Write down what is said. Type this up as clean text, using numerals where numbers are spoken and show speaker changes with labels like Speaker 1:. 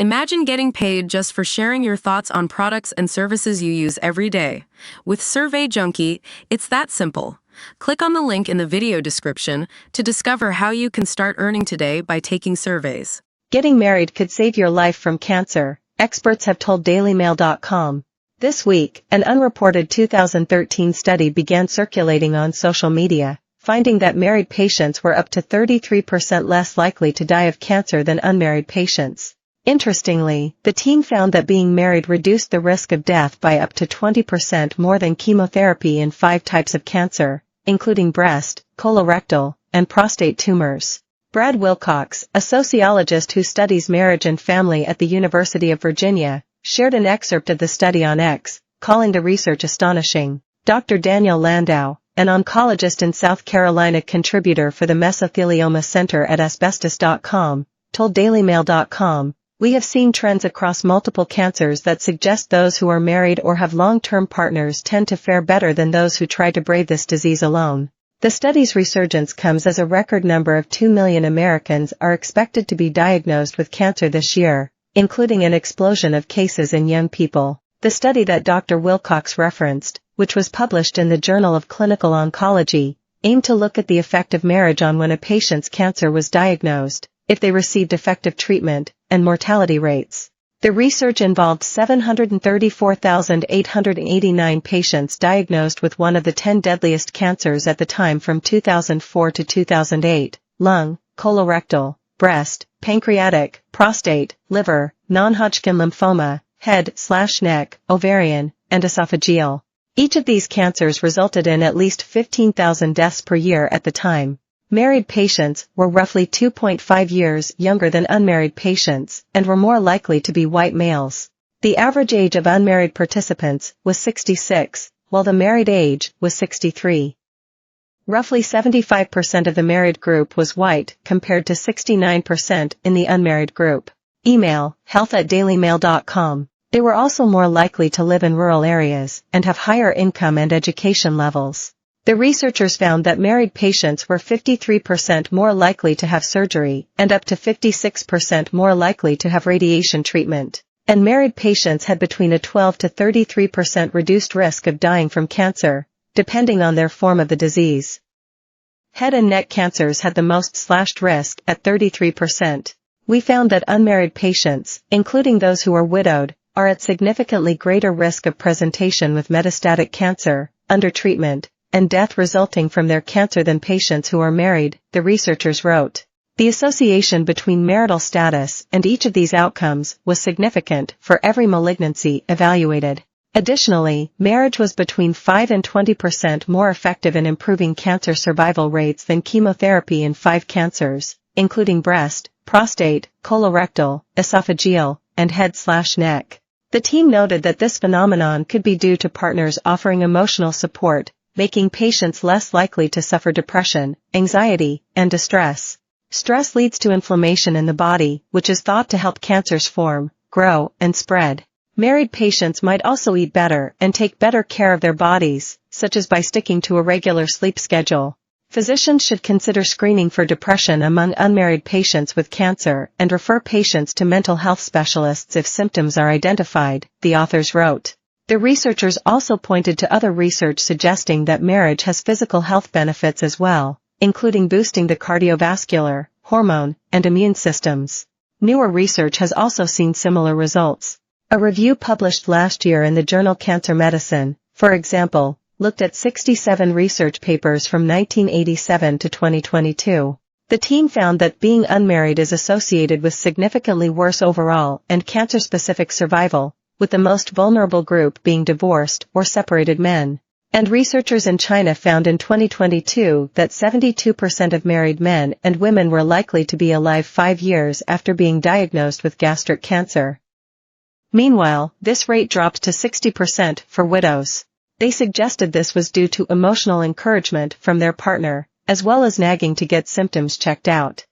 Speaker 1: Imagine getting paid just for sharing your thoughts on products and services you use every day. With Survey Junkie, it's that simple. Click on the link in the video description to discover how you can start earning today by taking surveys.
Speaker 2: Getting married could save your life from cancer, experts have told DailyMail.com. This week, an unreported 2013 study began circulating on social media, finding that married patients were up to 33% less likely to die of cancer than unmarried patients. Interestingly, the team found that being married reduced the risk of death by up to 20% more than chemotherapy in 5 types of cancer, including breast, colorectal, and prostate tumors. Brad Wilcox, a sociologist who studies marriage and family at the University of Virginia, shared an excerpt of the study on X, calling the research astonishing. Dr. Daniel Landau, an oncologist and South Carolina contributor for the Mesothelioma Center at asbestos.com, told DailyMail.com, "We have seen trends across multiple cancers that suggest those who are married or have long-term partners tend to fare better than those who try to brave this disease alone." The study's resurgence comes as a record number of 2 million Americans are expected to be diagnosed with cancer this year, including an explosion of cases in young people. The study that Dr. Wilcox referenced, which was published in the Journal of Clinical Oncology, aimed to look at the effect of marriage on when a patient's cancer was diagnosed, if they received effective treatment, and mortality rates. The research involved 734,889 patients diagnosed with one of the 10 deadliest cancers at the time from 2004 to 2008, lung, colorectal, breast, pancreatic, prostate, liver, non-Hodgkin lymphoma, head/neck, ovarian, and esophageal. Each of these cancers resulted in at least 15,000 deaths per year at the time. Married patients were roughly 2.5 years younger than unmarried patients and were more likely to be white males. The average age of unmarried participants was 66, while the married age was 63. Roughly 75% of the married group was white compared to 69% in the unmarried group. Email, health@dailymail.com. They were also more likely to live in rural areas and have higher income and education levels. The researchers found that married patients were 53% more likely to have surgery and up to 56% more likely to have radiation treatment. And married patients had between a 12 to 33% reduced risk of dying from cancer, depending on their form of the disease. Head and neck cancers had the most slashed risk at 33%. We found that unmarried patients, including those who are widowed, are at significantly greater risk of presentation with metastatic cancer, undertreatment, and death resulting from their cancer than patients who are married, the researchers wrote. The association between marital status and each of these outcomes was significant for every malignancy evaluated. Additionally, marriage was between 5 and 20% more effective in improving cancer survival rates than chemotherapy in 5 cancers, including breast, prostate, colorectal, esophageal, and head/neck. The team noted that this phenomenon could be due to partners offering emotional support, making patients less likely to suffer depression, anxiety, and distress. Stress leads to inflammation in the body, which is thought to help cancers form, grow, and spread. Married patients might also eat better and take better care of their bodies, such as by sticking to a regular sleep schedule. Physicians should consider screening for depression among unmarried patients with cancer and refer patients to mental health specialists if symptoms are identified, the authors wrote. The researchers also pointed to other research suggesting that marriage has physical health benefits as well, including boosting the cardiovascular, hormone, and immune systems. Newer research has also seen similar results. A review published last year in the journal Cancer Medicine, for example, looked at 67 research papers from 1987 to 2022. The team found that being unmarried is associated with significantly worse overall and cancer-specific survival, with the most vulnerable group being divorced or separated men. And researchers in China found in 2022 that 72% of married men and women were likely to be alive 5 years after being diagnosed with gastric cancer. Meanwhile, this rate dropped to 60% for widows. They suggested this was due to emotional encouragement from their partner, as well as nagging to get symptoms checked out.